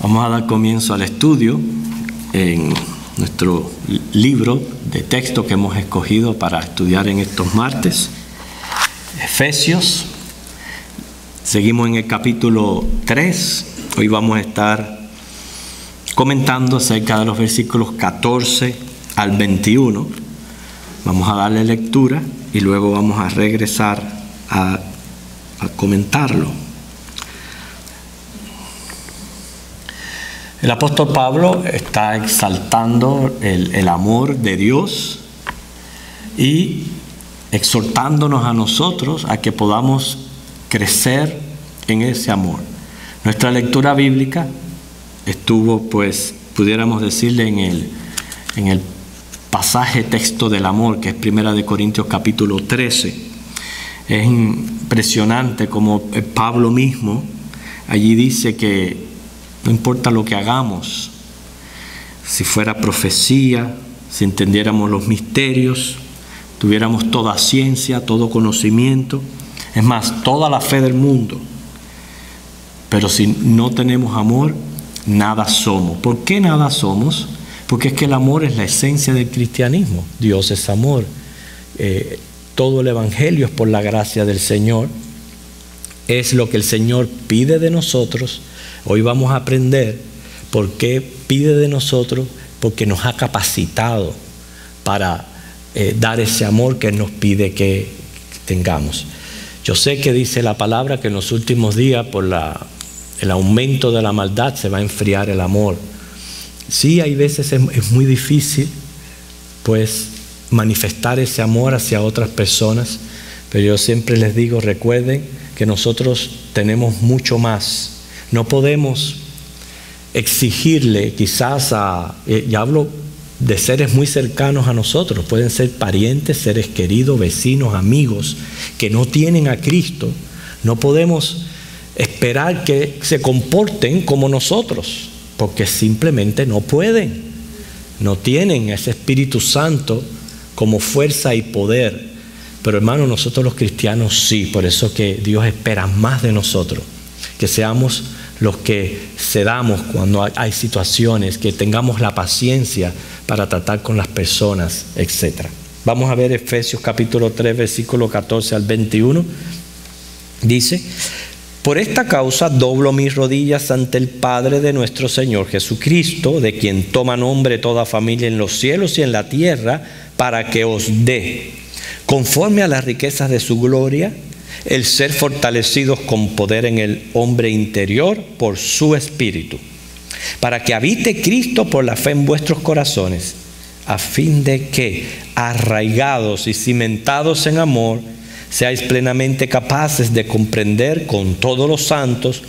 Vamos a dar comienzo al estudio en nuestro libro de texto que hemos escogido para estudiar en estos martes, Efesios. Seguimos en el capítulo 3. Hoy vamos a estar comentando acerca de los versículos 14 al 21. Vamos a darle lectura y luego vamos a regresar a comentarlo. El apóstol Pablo está exaltando el amor de Dios y exhortándonos a nosotros a que podamos crecer en ese amor. Nuestra lectura bíblica estuvo, pues, pudiéramos decirle en el pasaje texto del amor, que es 1 Corintios capítulo 13. Es impresionante como Pablo mismo allí dice que no importa lo que hagamos, si fuera profecía, si entendiéramos los misterios, tuviéramos toda ciencia, todo conocimiento, es más, toda la fe del mundo, pero si no tenemos amor, nada somos. ¿Por qué nada somos? Porque es que el amor es la esencia del cristianismo. Dios es amor. Todo el evangelio es por la gracia del Señor. Es lo que el Señor pide de nosotros. Hoy vamos a aprender por qué pide de nosotros, porque nos ha capacitado para dar ese amor que Él nos pide que tengamos. Yo sé que dice la palabra que en los últimos días, por el aumento de la maldad, se va a enfriar el amor. Sí, hay veces es muy difícil, pues, manifestar ese amor hacia otras personas, pero yo siempre les digo, recuerden que nosotros tenemos mucho más. No podemos exigirle quizás y hablo de seres muy cercanos a nosotros, pueden ser parientes, seres queridos, vecinos, amigos, que no tienen a Cristo. No podemos esperar que se comporten como nosotros, porque simplemente no pueden. No tienen ese Espíritu Santo como fuerza y poder. Pero hermano, nosotros los cristianos sí, por eso que Dios espera más de nosotros, que seamos los que cedamos cuando hay situaciones, que tengamos la paciencia para tratar con las personas, etc. Vamos a ver Efesios capítulo 3, versículo 14 al 21. Dice: por esta causa doblo mis rodillas ante el Padre de nuestro Señor Jesucristo, de quien toma nombre toda familia en los cielos y en la tierra, para que os dé, conforme a las riquezas de su gloria, el ser fortalecidos con poder en el hombre interior por su Espíritu, para que habite Cristo por la fe en vuestros corazones, a fin de que, arraigados y cimentados en amor, seáis plenamente capaces de comprender con todos los santos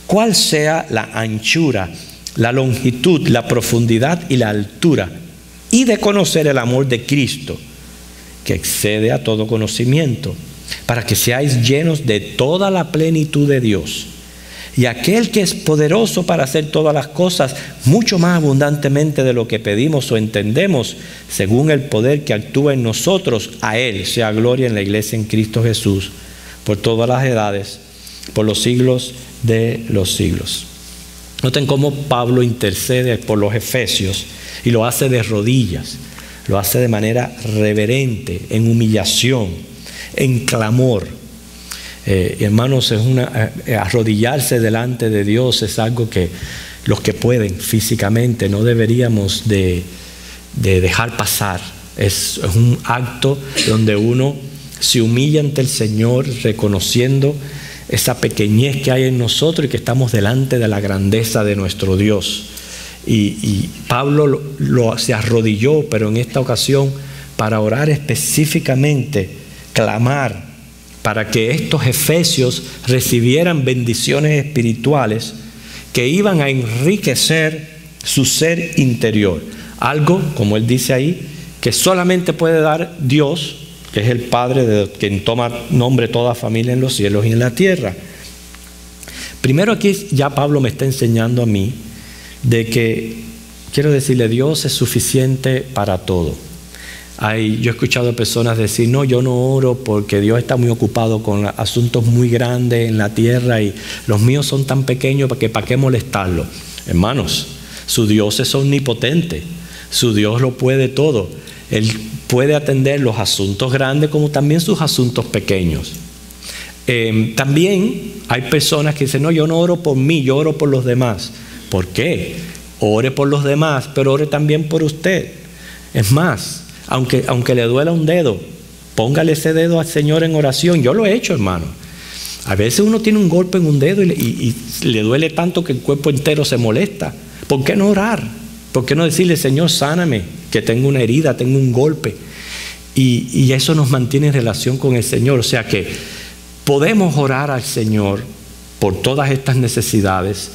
cuál sea la anchura, la longitud, la profundidad y la altura, y de conocer el amor de Cristo, que excede a todo conocimiento, para que seáis llenos de toda la plenitud de Dios. Y aquel que es poderoso para hacer todas las cosas mucho más abundantemente de lo que pedimos o entendemos, según el poder que actúa en nosotros, a Él sea gloria en la iglesia en Cristo Jesús, por todas las edades, por los siglos de los siglos. Noten cómo Pablo intercede por los efesios y lo hace de rodillas, lo hace de manera reverente, en humillación, en clamor. Hermanos, arrodillarse delante de Dios es algo que los que pueden físicamente no deberíamos de dejar pasar. Es un acto donde uno se humilla ante el Señor, reconociendo esa pequeñez que hay en nosotros y que estamos delante de la grandeza de nuestro Dios. Y Pablo se arrodilló, pero en esta ocasión para orar específicamente, clamar para que estos efesios recibieran bendiciones espirituales que iban a enriquecer su ser interior. Algo, como él dice ahí, que solamente puede dar Dios, que es el Padre de quien toma nombre toda familia en los cielos y en la tierra. Primero aquí ya Pablo me está enseñando a mí de que, quiero decirle, Dios es suficiente para todo. Yo he escuchado personas decir, no, yo no oro porque Dios está muy ocupado con asuntos muy grandes en la tierra y los míos son tan pequeños que para qué molestarlo. Hermanos, su Dios es omnipotente, su Dios lo puede todo. Él puede atender los asuntos grandes como también sus asuntos pequeños. También hay personas que dicen, no, yo no oro por mí, yo oro por los demás. ¿Por qué? Ore por los demás, pero ore también por usted. Es más, aunque le duela un dedo, póngale ese dedo al Señor en oración. Yo lo he hecho, hermano. A veces uno tiene un golpe en un dedo y le duele tanto que el cuerpo entero se molesta. ¿Por qué no orar? ¿Por qué no decirle, Señor, sáname, que tengo una herida, tengo un golpe? Y eso nos mantiene en relación con el Señor. O sea que podemos orar al Señor por todas estas necesidades.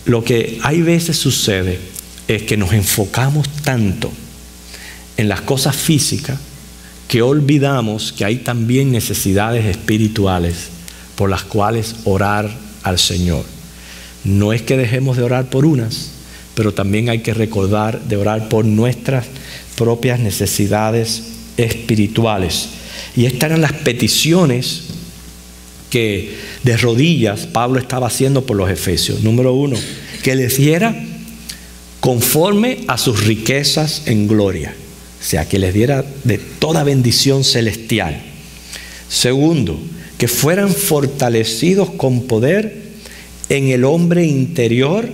Lo que hay veces sucede es que nos enfocamos tanto en las cosas físicas que olvidamos que hay también necesidades espirituales por las cuales orar al Señor. No es que dejemos de orar por unas, pero también hay que recordar de orar por nuestras propias necesidades espirituales. Y estas eran las peticiones que de rodillas Pablo estaba haciendo por los efesios. Número 1, que les diera conforme a sus riquezas en gloria. O sea, que les diera de toda bendición celestial. Segundo, que fueran fortalecidos con poder en el hombre interior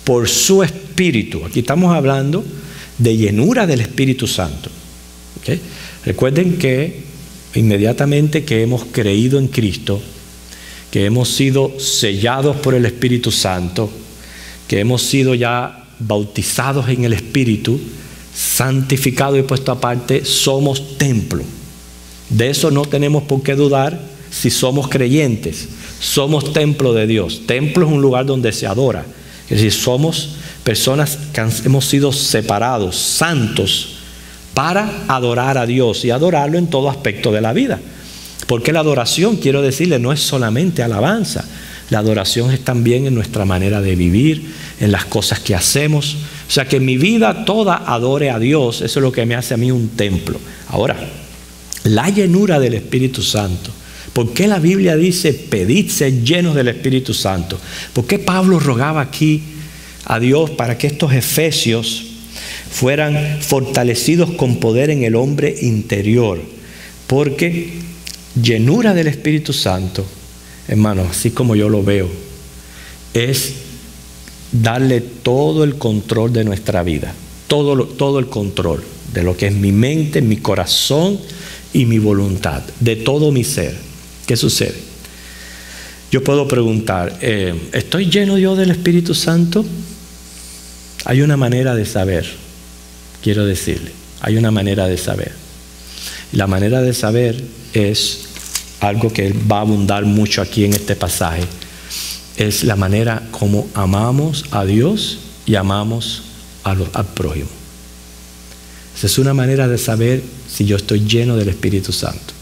por su espíritu. Aquí estamos hablando de llenura del Espíritu Santo. ¿Okay? Recuerden que inmediatamente que hemos creído en Cristo, que hemos sido sellados por el Espíritu Santo, que hemos sido ya bautizados en el Espíritu, santificados y puestos aparte, somos templo. De eso no tenemos por qué dudar si somos creyentes. Somos templo de Dios. Templo es un lugar donde se adora. Es decir, somos personas que hemos sido separados, santos, para adorar a Dios y adorarlo en todo aspecto de la vida. Porque la adoración, quiero decirle, no es solamente alabanza. La adoración es también en nuestra manera de vivir, en las cosas que hacemos. O sea, que mi vida toda adore a Dios. Eso es lo que me hace a mí un templo. Ahora, la llenura del Espíritu Santo. ¿Por qué la Biblia dice, pedid ser llenos del Espíritu Santo? ¿Por qué Pablo rogaba aquí a Dios para que estos efesios fueran fortalecidos con poder en el hombre interior? Porque llenura del Espíritu Santo, hermanos, así como yo lo veo, es darle todo el control de nuestra vida, todo el control de lo que es mi mente, mi corazón y mi voluntad, de todo mi ser. ¿Qué sucede? Yo puedo preguntar, ¿estoy lleno yo del Espíritu Santo? Hay una manera de saber, quiero decirle, hay una manera de saber. La manera de saber es algo que va a abundar mucho aquí en este pasaje. Es la manera como amamos a Dios y amamos al prójimo. Esa es una manera de saber si yo estoy lleno del Espíritu Santo.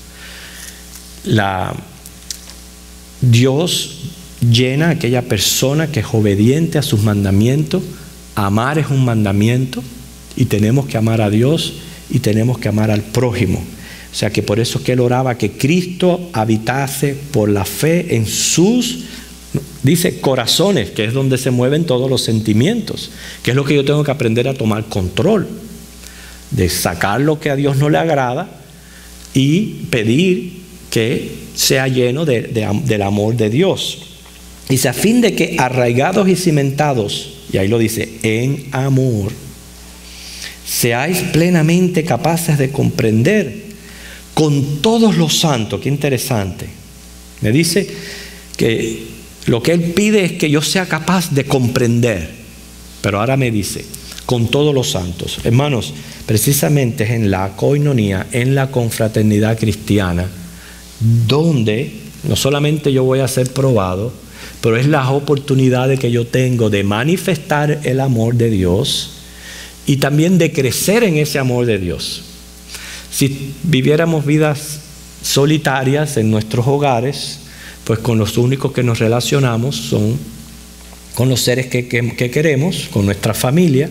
Dios llena a aquella persona que es obediente a sus mandamientos. Amar es un mandamiento y tenemos que amar a Dios y tenemos que amar al prójimo. O sea que por eso es que él oraba que Cristo habitase por la fe en sus, dice, corazones, que es donde se mueven todos los sentimientos, que es lo que yo tengo que aprender a tomar control, de sacar lo que a Dios no le agrada y pedir que sea lleno del amor de Dios. Dice, a fin de que arraigados y cimentados, y ahí lo dice, en amor, seáis plenamente capaces de comprender con todos los santos. Qué interesante. Me dice que lo que él pide es que yo sea capaz de comprender. Pero ahora me dice, con todos los santos. Hermanos, precisamente es en la coinonía, en la confraternidad cristiana, donde no solamente yo voy a ser probado, pero es la oportunidad que yo tengo de manifestar el amor de Dios y también de crecer en ese amor de Dios. Si viviéramos vidas solitarias en nuestros hogares, pues con los únicos que nos relacionamos son con los seres que queremos, con nuestra familia.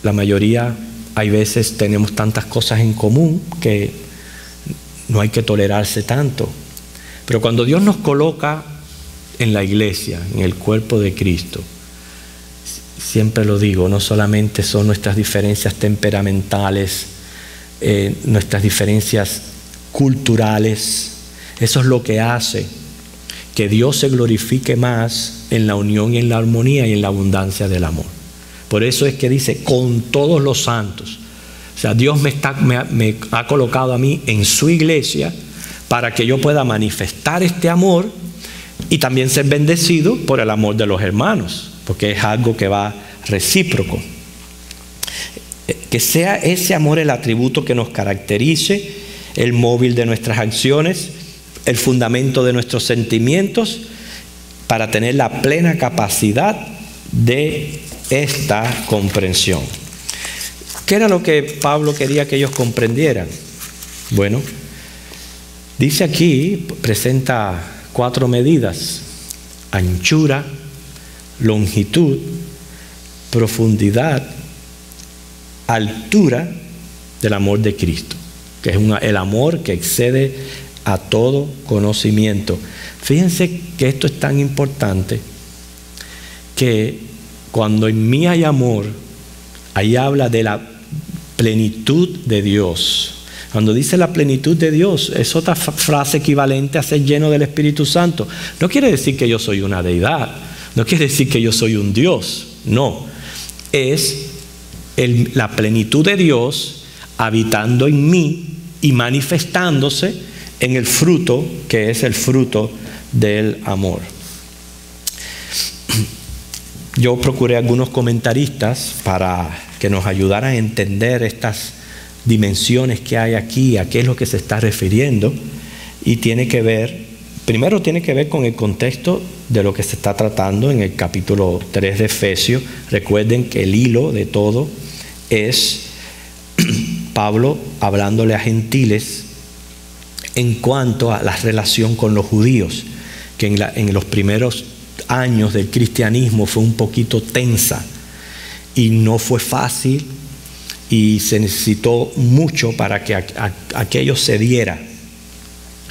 La mayoría, hay veces tenemos tantas cosas en común que no hay que tolerarse tanto. Pero cuando Dios nos coloca en la iglesia, en el cuerpo de Cristo, siempre lo digo, no solamente son nuestras diferencias temperamentales, nuestras diferencias culturales. Eso es lo que hace que Dios se glorifique más en la unión y en la armonía y en la abundancia del amor. Por eso es que dice, con todos los santos. O sea, Dios me ha colocado a mí en su iglesia para que yo pueda manifestar este amor y también ser bendecido por el amor de los hermanos, porque es algo que va recíproco. Que sea ese amor el atributo que nos caracterice, el móvil de nuestras acciones, el fundamento de nuestros sentimientos, para tener la plena capacidad de esta comprensión. ¿Qué era lo que Pablo quería que ellos comprendieran? Bueno, dice aquí, presenta 4 medidas: anchura, longitud, profundidad, altura del amor de Cristo, que es el amor que excede a todo conocimiento. Fíjense que esto es tan importante que cuando en mí hay amor, ahí habla de la plenitud de Dios. Cuando dice la plenitud de Dios, es otra frase equivalente a ser lleno del Espíritu Santo. No quiere decir que yo soy una deidad, no quiere decir que yo soy un Dios, no. Es la plenitud de Dios habitando en mí y manifestándose en el fruto, que es el fruto del amor. Yo procuré algunos comentaristas para que nos ayudaran a entender estas dimensiones que hay aquí, a qué es lo que se está refiriendo, y tiene que ver, primero tiene que ver con el contexto de lo que se está tratando en el capítulo 3 de Efesios. Recuerden que el hilo de todo es Pablo hablándole a gentiles en cuanto a la relación con los judíos, que en los primeros años del cristianismo fue un poquito tensa y no fue fácil, y se necesitó mucho para que aquello se diera.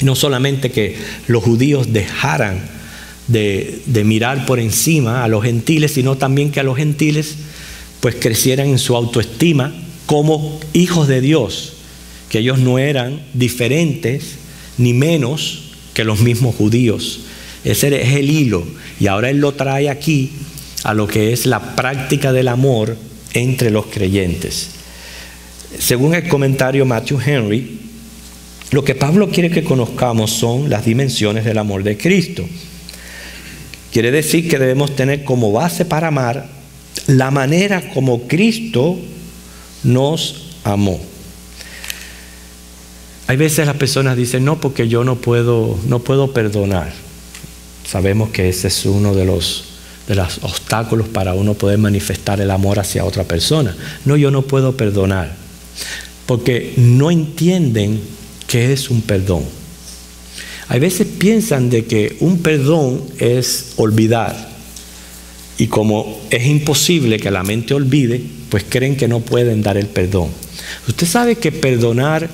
No solamente que los judíos dejaran de mirar por encima a los gentiles, sino también que a los gentiles pues crecieran en su autoestima como hijos de Dios, que ellos no eran diferentes ni menos que los mismos judíos. Ese es el hilo, y ahora él lo trae aquí a lo que es la práctica del amor entre los creyentes. Según el comentario Matthew Henry, lo que Pablo quiere que conozcamos son las dimensiones del amor de Cristo. Quiere decir que debemos tener como base para amar la manera como Cristo nos amó. Hay veces las personas dicen, no, porque yo no puedo perdonar. Sabemos que ese es uno de los obstáculos para uno poder manifestar el amor hacia otra persona. No, yo no puedo perdonar, porque no entienden qué es un perdón. Hay veces piensan de que un perdón es olvidar, y como es imposible que la mente olvide, pues creen que no pueden dar el perdón. Usted sabe que perdonar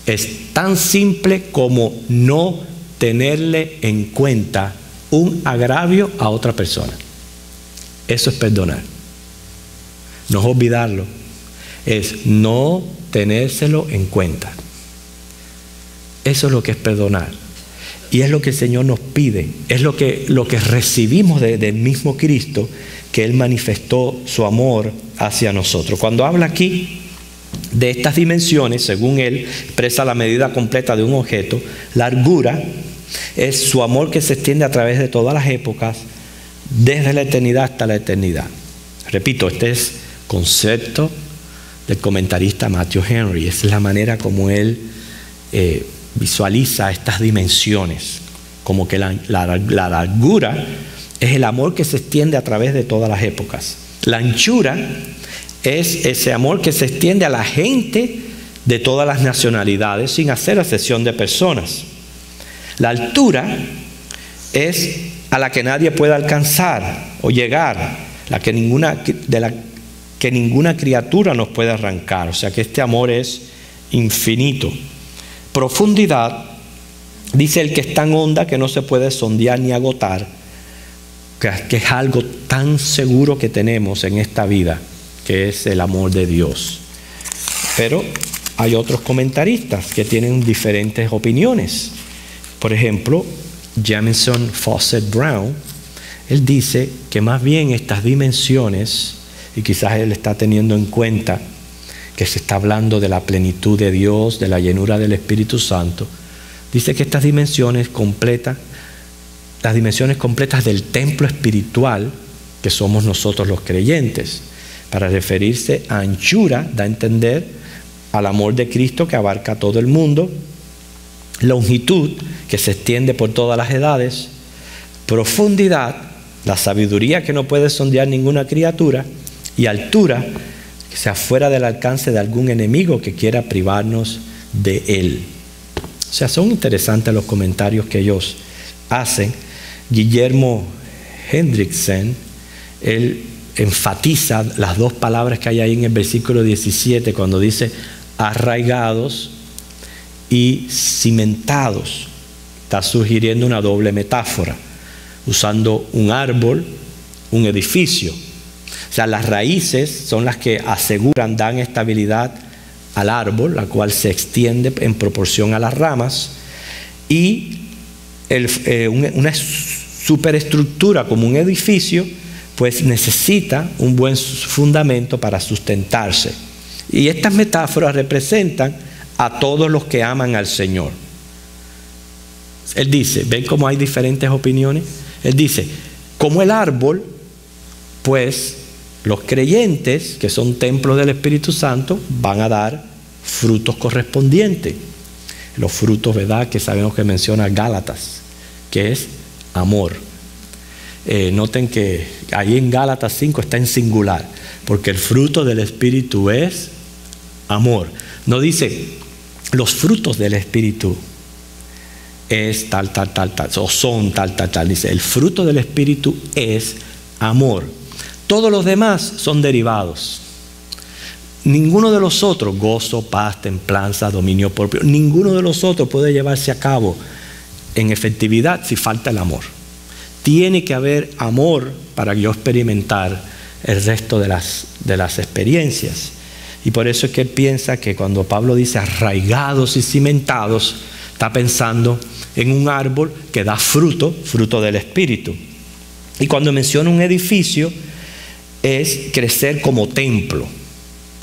es tan simple como no tenerle en cuenta un agravio a otra persona. Eso es perdonar. No es olvidarlo, es no tenérselo en cuenta. Eso es lo que es perdonar. Y es lo que el Señor nos pide, es lo que recibimos del mismo Cristo, que Él manifestó su amor hacia nosotros. Cuando habla aquí de estas dimensiones, según Él expresa la medida completa de un objeto. Largura es su amor que se extiende a través de todas las épocas, desde la eternidad hasta la eternidad. Repito, este es concepto del comentarista Matthew Henry. Esa es la manera como él visualiza estas dimensiones, como que la largura es el amor que se extiende a través de todas las épocas. La anchura es ese amor que se extiende a la gente de todas las nacionalidades sin hacer acepción de personas. La altura es a la que nadie puede alcanzar o llegar, de la que ninguna criatura nos puede arrancar. O sea que este amor es infinito. Profundidad, dice el que es tan honda que no se puede sondear ni agotar, que es algo tan seguro que tenemos en esta vida, que es el amor de Dios. Pero hay otros comentaristas que tienen diferentes opiniones. Por ejemplo, Jamison Fawcett Brown, él dice que más bien estas dimensiones, y quizás él está teniendo en cuenta que se está hablando de la plenitud de Dios, de la llenura del Espíritu Santo, dice que estas dimensiones completas, las dimensiones completas del templo espiritual, que somos nosotros los creyentes, para referirse a anchura, da a entender al amor de Cristo que abarca todo el mundo, longitud, que se extiende por todas las edades, profundidad, la sabiduría que no puede sondear ninguna criatura, y altura, que sea fuera del alcance de algún enemigo que quiera privarnos de él. O sea, son interesantes los comentarios que ellos hacen. Guillermo Hendrickson, él enfatiza las dos palabras que hay ahí en el versículo 17, cuando dice arraigados y cimentados. Está sugiriendo una doble metáfora, usando un árbol, un edificio. O sea, las raíces son las que aseguran, dan estabilidad al árbol, la cual se extiende en proporción a las ramas, y una superestructura como un edificio, pues necesita un buen fundamento para sustentarse. Y estas metáforas representan a todos los que aman al Señor. Él dice, ¿ven cómo hay diferentes opiniones? Él dice, como el árbol, pues los creyentes, que son templos del Espíritu Santo, van a dar frutos correspondientes. Los frutos, ¿verdad?, que sabemos que menciona Gálatas, que es amor. Noten que ahí en Gálatas 5 está en singular, porque el fruto del Espíritu es amor. No dice los frutos del Espíritu es tal, o son tal. Dice, el fruto del Espíritu es amor. Todos los demás son derivados. Ninguno de los otros, gozo, paz, templanza, dominio propio, ninguno de los otros puede llevarse a cabo en efectividad si falta el amor. Tiene que haber amor para yo experimentar el resto de las experiencias. Y por eso es que él piensa que cuando Pablo dice arraigados y cimentados, está pensando en un árbol que da fruto del Espíritu. Y cuando menciona un edificio, es crecer como templo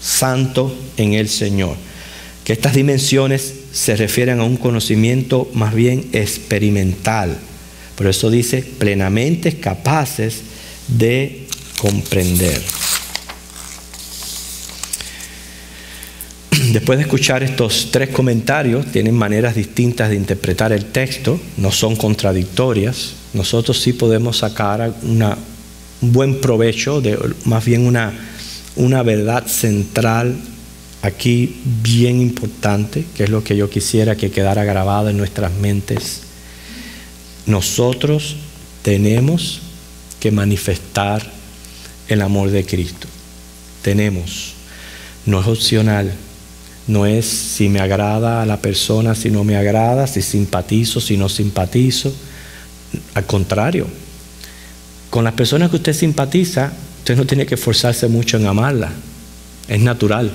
santo en el Señor. Que estas dimensiones se refieren a un conocimiento más bien experimental. Por eso dice, plenamente capaces de comprender. Después de escuchar estos tres comentarios, tienen maneras distintas de interpretar el texto, no son contradictorias. Nosotros sí podemos sacar un buen provecho, de más bien una verdad central aquí bien importante, que es lo que yo quisiera que quedara grabado en nuestras mentes. Nosotros tenemos que manifestar el amor de Cristo. Tenemos. No es opcional. No es si me agrada a la persona, si no me agrada, si simpatizo, si no simpatizo. Al contrario. Con las personas que usted simpatiza, usted no tiene que esforzarse mucho en amarla. Es natural.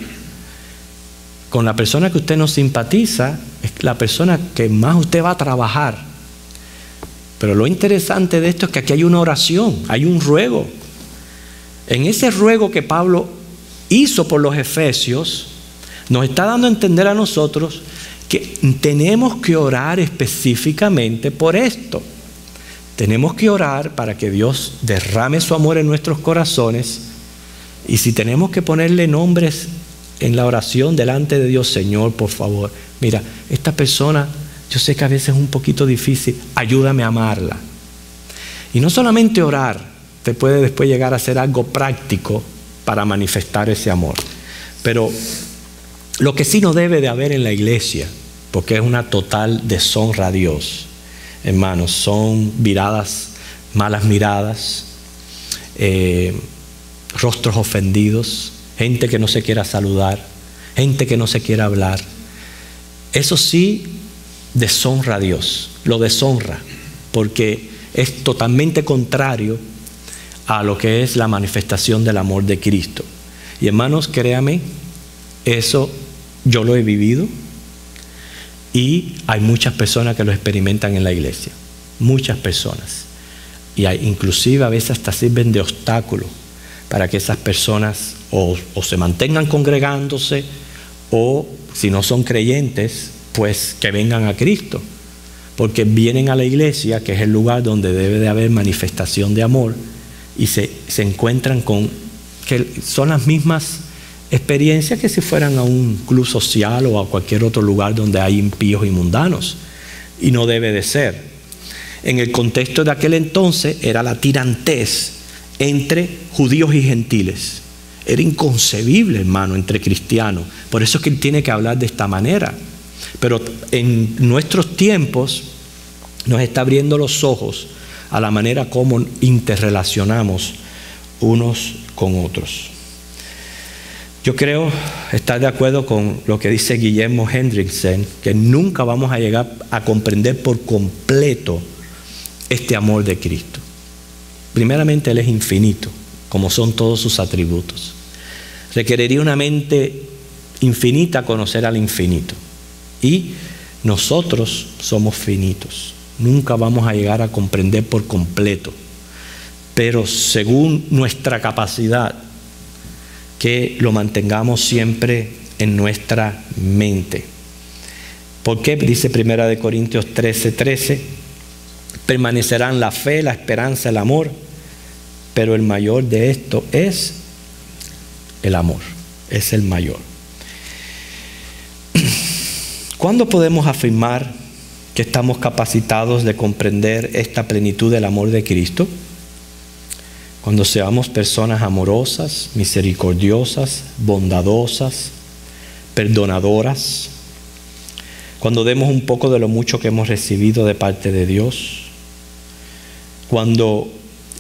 Con la persona que usted no simpatiza, es la persona que más usted va a trabajar. Pero lo interesante de esto es que aquí hay una oración, hay un ruego. En ese ruego que Pablo hizo por los efesios, nos está dando a entender a nosotros que tenemos que orar específicamente por esto. Tenemos que orar para que Dios derrame su amor en nuestros corazones. Y si tenemos que ponerle nombres en la oración delante de Dios, Señor, por favor, mira, esta persona, yo sé que a veces es un poquito difícil, ayúdame a amarla. Y no solamente orar, te puede después llegar a ser algo práctico para manifestar ese amor. Pero lo que sí no debe de haber en la iglesia, porque es una total deshonra a Dios, hermanos, son malas miradas, rostros ofendidos, gente que no se quiera saludar, gente que no se quiera hablar. Eso sí deshonra a Dios, lo deshonra, porque es totalmente contrario a lo que es la manifestación del amor de Cristo. Y hermanos, créame, eso yo lo he vivido y hay muchas personas que lo experimentan en la iglesia. Muchas personas. Y inclusive a veces hasta sirven de obstáculo para que esas personas o se mantengan congregándose, o si no son creyentes, pues que vengan a Cristo. Porque vienen a la iglesia, que es el lugar donde debe de haber manifestación de amor, y se encuentran con que son las mismas experiencias que si fueran a un club social o a cualquier otro lugar donde hay impíos y mundanos. Y no debe de ser. En el contexto de aquel entonces era la tirantez entre judíos y gentiles. Era inconcebible, hermano, entre cristianos. Por eso es que él tiene que hablar de esta manera. Pero en nuestros tiempos nos está abriendo los ojos a la manera como interrelacionamos unos con otros. Yo creo estar de acuerdo con lo que dice Guillermo Hendrickson, que nunca vamos a llegar a comprender por completo este amor de Cristo. Primeramente, Él es infinito, como son todos sus atributos. Requeriría una mente infinita conocer al infinito. Y nosotros somos finitos. Nunca vamos a llegar a comprender por completo. Pero según nuestra capacidad, que lo mantengamos siempre en nuestra mente. ¿Por qué? Dice 1 Corintios 13:13, permanecerán la fe, la esperanza, el amor, pero el mayor de esto es el amor, es el mayor. ¿Cuándo podemos afirmar que estamos capacitados de comprender esta plenitud del amor de Cristo? Cuando seamos personas amorosas, misericordiosas, bondadosas, perdonadoras. Cuando demos un poco de lo mucho que hemos recibido de parte de Dios. Cuando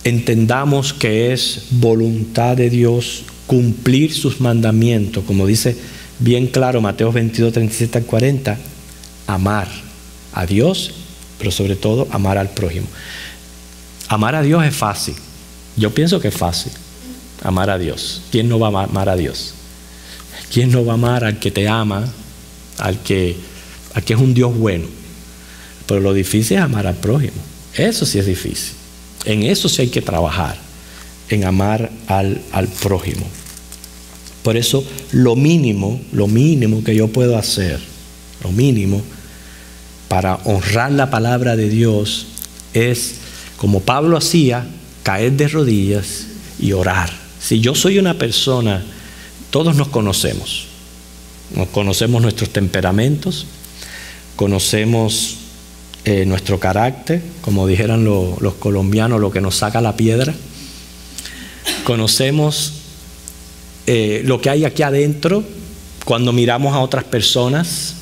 entendamos que es voluntad de Dios cumplir sus mandamientos, como dice bien claro Mateo 22, 37 al 40, amar a Dios, pero sobre todo amar al prójimo. Amar a Dios es fácil. Yo pienso que es fácil amar a Dios. ¿Quién no va a amar a Dios? ¿Quién no va a amar al que te ama, al que es un Dios bueno? Pero lo difícil es amar al prójimo. Eso sí es difícil. En eso sí hay que trabajar, en amar al prójimo. Por eso lo mínimo que yo puedo hacer, lo mínimo para honrar la palabra de Dios es, como Pablo hacía, caer de rodillas y orar. Si yo soy una persona, todos nos conocemos nuestros temperamentos, conocemos nuestro carácter, como dijeran los colombianos, lo que nos saca la piedra. Conocemos lo que hay aquí adentro cuando miramos a otras personas,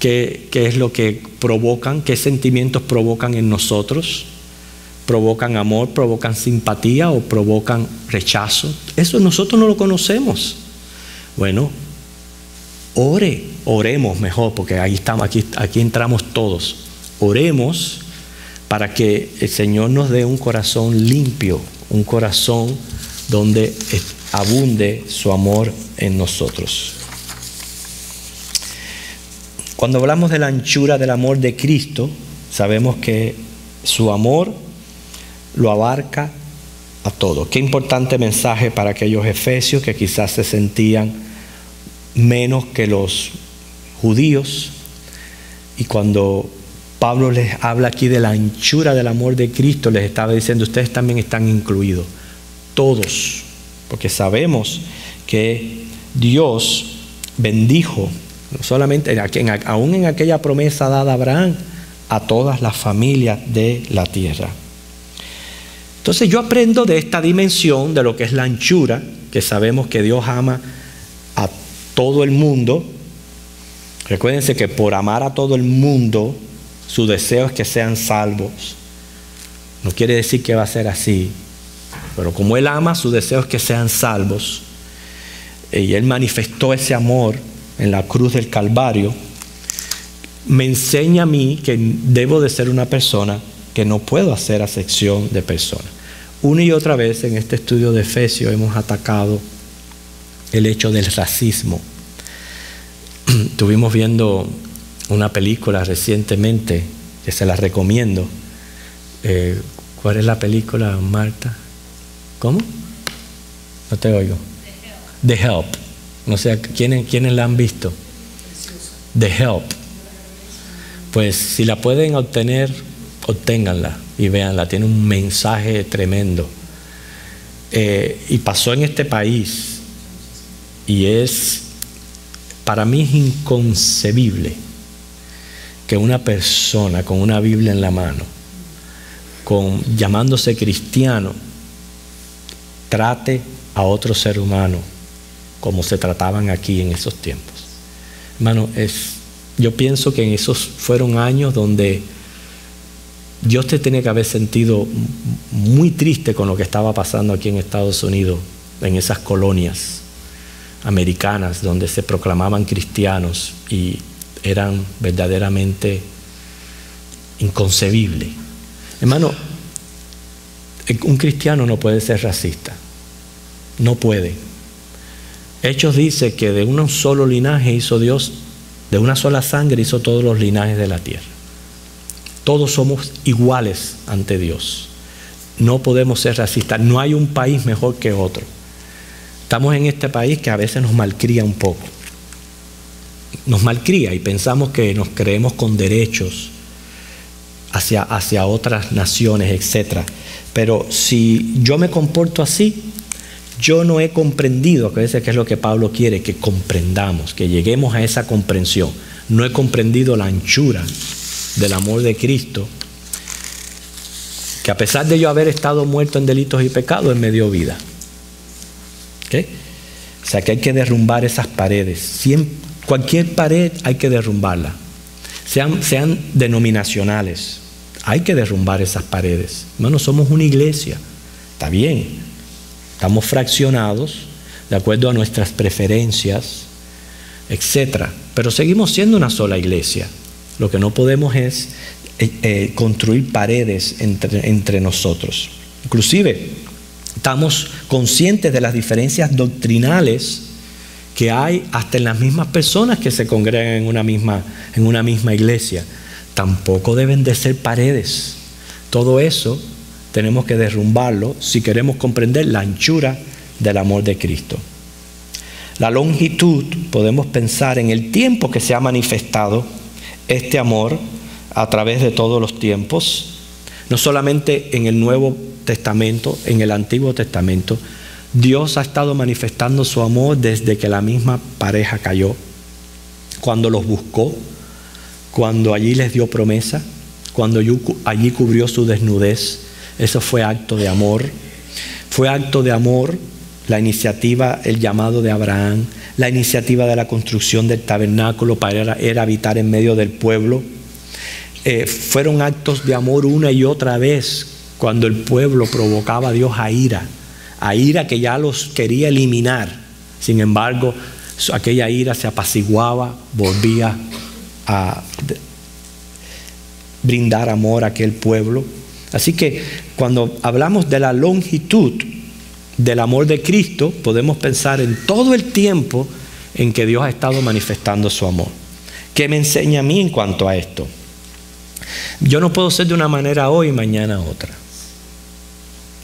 qué es lo que provocan, qué sentimientos provocan en nosotros. Provocan amor, provocan simpatía o provocan rechazo. Eso nosotros no lo conocemos. Bueno, oremos mejor, porque ahí estamos, aquí entramos todos. Oremos para que el Señor nos dé un corazón limpio, un corazón donde abunde su amor en nosotros. Cuando hablamos de la anchura del amor de Cristo, sabemos que su amor lo abarca a todo. Qué importante mensaje para aquellos efesios que quizás se sentían menos que los judíos. Y cuando Pablo les habla aquí de la anchura del amor de Cristo, les estaba diciendo, ustedes también están incluidos, todos, porque sabemos que Dios bendijo, no solamente aún en aquella promesa dada a Abraham, a todas las familias de la tierra. Entonces yo aprendo de esta dimensión de lo que es la anchura, que sabemos que Dios ama a todo el mundo. Recuérdense que por amar a todo el mundo, su deseo es que sean salvos. No quiere decir que va a ser así, pero como Él ama, su deseo es que sean salvos. Y Él manifestó ese amor en la cruz del Calvario. Me enseña a mí que debo de ser una persona que no puedo hacer acepción de personas. Una y otra vez en este estudio de Efesios hemos atacado el hecho del racismo. Estuvimos viendo una película recientemente que se la recomiendo. ¿Cuál es la película, Marta? ¿Cómo? No te oigo. The Help. No sé, ¿quiénes la han visto? The Help. Pues si la pueden obtener, obténganla y véanla. Tiene un mensaje tremendo. Y pasó en este país. Y para mí es inconcebible que una persona con una Biblia en la mano, llamándose cristiano, trate a otro ser humano como se trataban aquí en esos tiempos. Hermano, yo pienso que en esos fueron años donde Dios te tiene que haber sentido muy triste con lo que estaba pasando aquí en Estados Unidos, en esas colonias americanas donde se proclamaban cristianos y eran verdaderamente inconcebibles. Hermano, un cristiano no puede ser racista. No puede. Hechos dice que de un solo linaje hizo Dios, de una sola sangre hizo todos los linajes de la tierra. Todos somos iguales ante Dios. No podemos ser racistas. No hay un país mejor que otro. Estamos en este país que a veces nos malcría un poco. Nos malcría y pensamos que nos creemos con derechos hacia otras naciones, etc. Pero si yo me comporto así, yo no he comprendido, que es lo que Pablo quiere, que comprendamos, que lleguemos a esa comprensión. No he comprendido la anchura del amor de Cristo, que a pesar de yo haber estado muerto en delitos y pecados, Él me dio vida. ¿Okay? O sea que hay que derrumbar esas paredes. Cualquier pared hay que derrumbarla. Sean denominacionales. Hay que derrumbar esas paredes. Hermanos, somos una iglesia. Está bien. Estamos fraccionados de acuerdo a nuestras preferencias, etc. Pero seguimos siendo una sola iglesia. Lo que no podemos es construir paredes entre nosotros. Inclusive, estamos conscientes de las diferencias doctrinales que hay hasta en las mismas personas que se congregan en una misma iglesia. Tampoco deben de ser paredes. Todo eso tenemos que derrumbarlo si queremos comprender la anchura del amor de Cristo. La longitud, podemos pensar en el tiempo que se ha manifestado este amor a través de todos los tiempos, no solamente en el Nuevo Testamento, en el Antiguo Testamento. Dios ha estado manifestando su amor desde que la misma pareja cayó, cuando los buscó, cuando allí les dio promesa, cuando allí cubrió su desnudez. Eso fue acto de amor. Fue acto de amor la iniciativa, el llamado de Abraham, la iniciativa de la construcción del tabernáculo para habitar en medio del pueblo. Fueron actos de amor una y otra vez cuando el pueblo provocaba a Dios a ira que ya los quería eliminar. Sin embargo, aquella ira se apaciguaba, volvía a brindar amor a aquel pueblo. Así que cuando hablamos de la longitud del amor de Cristo, podemos pensar en todo el tiempo en que Dios ha estado manifestando su amor. ¿Qué me enseña a mí en cuanto a esto? Yo no puedo ser de una manera hoy y mañana otra.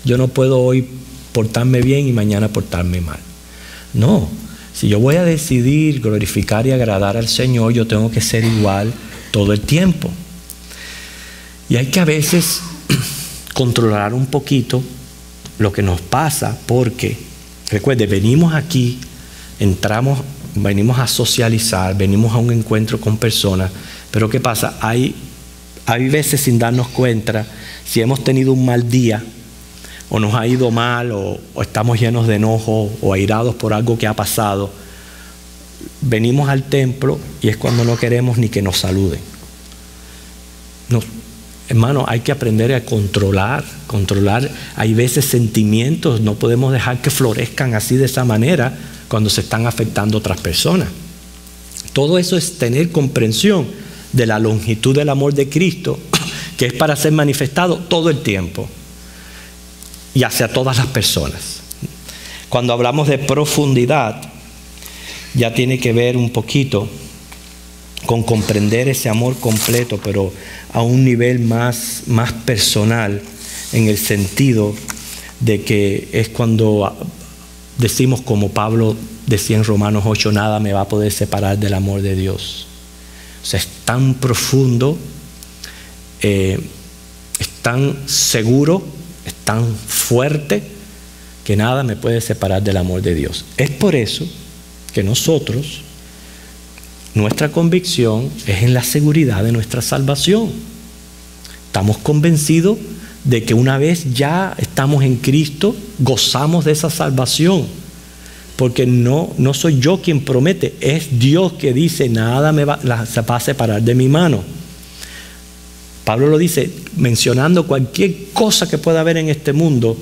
Yo no puedo hoy portarme bien y mañana portarme mal. No, si yo voy a decidir glorificar y agradar al Señor, yo tengo que ser igual todo el tiempo. Y hay que a veces controlar un poquito lo que nos pasa, porque, recuerde, venimos aquí, venimos a socializar, venimos a un encuentro con personas, pero ¿qué pasa? Hay veces sin darnos cuenta, si hemos tenido un mal día, o nos ha ido mal, o estamos llenos de enojo, o airados por algo que ha pasado, venimos al templo y es cuando no queremos ni que nos saluden. Hermano, hay que aprender a controlar. Hay veces sentimientos, no podemos dejar que florezcan así de esa manera cuando se están afectando a otras personas. Todo eso es tener comprensión de la longitud del amor de Cristo, que es para ser manifestado todo el tiempo y hacia todas las personas. Cuando hablamos de profundidad, ya tiene que ver un poquito con comprender ese amor completo, pero a un nivel más personal, en el sentido de que es cuando decimos, como Pablo decía en Romanos 8, nada me va a poder separar del amor de Dios. O sea, es tan profundo, es tan seguro, es tan fuerte, que nada me puede separar del amor de Dios. Es por eso que nosotros, nuestra convicción es en la seguridad de nuestra salvación. Estamos convencidos de que una vez ya estamos en Cristo, gozamos de esa salvación. Porque no soy yo quien promete, es Dios que dice, nada se va a separar de mi mano. Pablo lo dice, mencionando cualquier cosa que pueda haber en este mundo,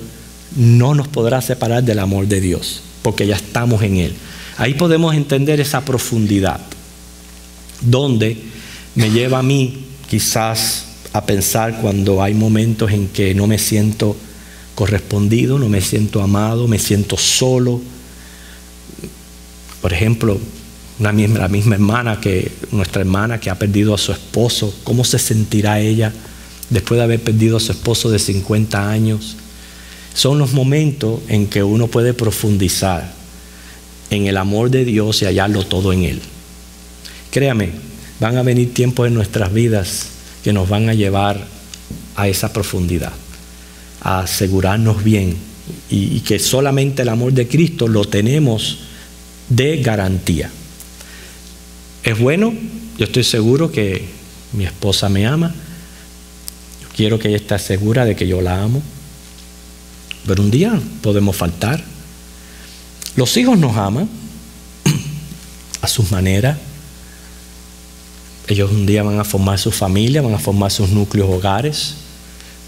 no nos podrá separar del amor de Dios, porque ya estamos en Él. Ahí podemos entender esa profundidad, donde me lleva a mí quizás a pensar cuando hay momentos en que no me siento correspondido, no me siento amado, me siento solo. Por ejemplo, la misma hermana, nuestra hermana que ha perdido a su esposo, ¿cómo se sentirá ella después de haber perdido a su esposo de 50 años? Son los momentos en que uno puede profundizar en el amor de Dios y hallarlo todo en Él. Créame, van a venir tiempos en nuestras vidas que nos van a llevar a esa profundidad, a asegurarnos bien y que solamente el amor de Cristo lo tenemos de garantía. Es bueno, yo estoy seguro que mi esposa me ama, yo quiero que ella esté segura de que yo la amo, pero un día podemos faltar. Los hijos nos aman a sus maneras. Ellos un día van a formar su familia, van a formar sus núcleos hogares,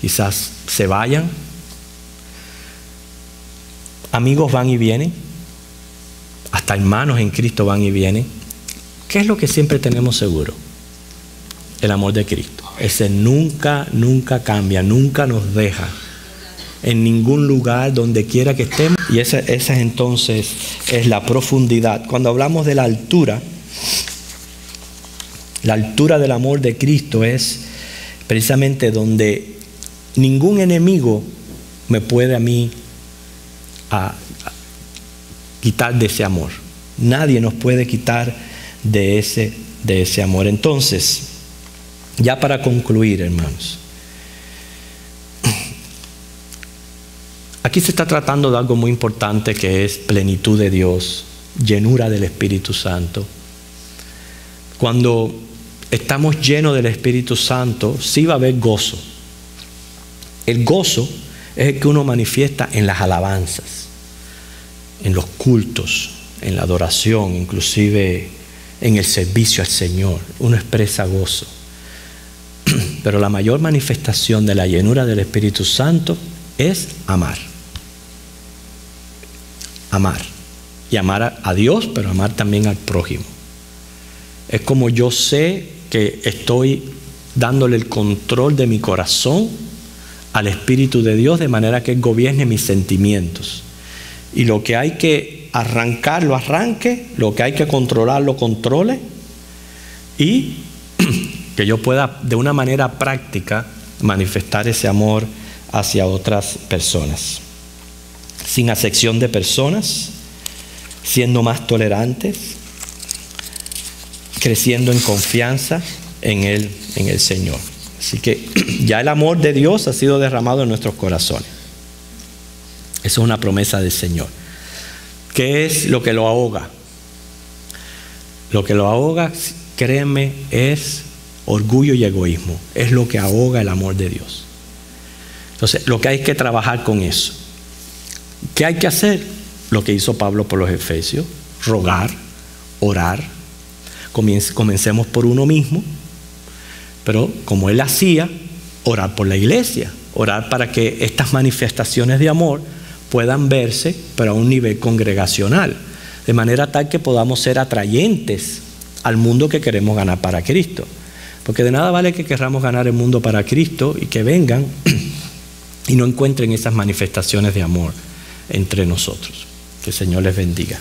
quizás se vayan. Amigos van y vienen, hasta hermanos en Cristo van y vienen. ¿Qué es lo que siempre tenemos seguro? El amor de Cristo. Ese nunca cambia, nunca nos deja en ningún lugar, donde quiera que estemos. Y esa entonces es la profundidad. Cuando hablamos de la altura del amor de Cristo es precisamente donde ningún enemigo me puede a mí quitar de ese amor. Nadie nos puede quitar de ese amor. Entonces, ya para concluir, hermanos, aquí se está tratando de algo muy importante, que es plenitud de Dios, llenura del Espíritu Santo. Cuando estamos llenos del Espíritu Santo, sí va a haber gozo. El gozo es el que uno manifiesta en las alabanzas, en los cultos, en la adoración, inclusive en el servicio al Señor. Uno expresa gozo. Pero la mayor manifestación de la llenura del Espíritu Santo es amar. Amar. Y amar a Dios, pero amar también al prójimo. Es como yo sé que estoy dándole el control de mi corazón al Espíritu de Dios, de manera que Él gobierne mis sentimientos. Y lo que hay que arrancar, lo arranque, lo que hay que controlar, lo controle, y que yo pueda de una manera práctica manifestar ese amor hacia otras personas, sin acepción de personas, siendo más tolerantes, creciendo en confianza en el Señor. Así que ya el amor de Dios ha sido derramado en nuestros corazones. Eso es una promesa del Señor. ¿Qué es lo que lo ahoga? Lo que lo ahoga, créeme, es orgullo y egoísmo. Es lo que ahoga el amor de Dios. Entonces, lo que hay que trabajar con eso. ¿Qué hay que hacer? Lo que hizo Pablo por los Efesios: rogar, orar. Comencemos por uno mismo, pero como él hacía, orar por la iglesia, orar para que estas manifestaciones de amor puedan verse, pero a un nivel congregacional, de manera tal que podamos ser atrayentes al mundo que queremos ganar para Cristo. Porque de nada vale que querramos ganar el mundo para Cristo y que vengan y no encuentren esas manifestaciones de amor entre nosotros. Que el Señor les bendiga.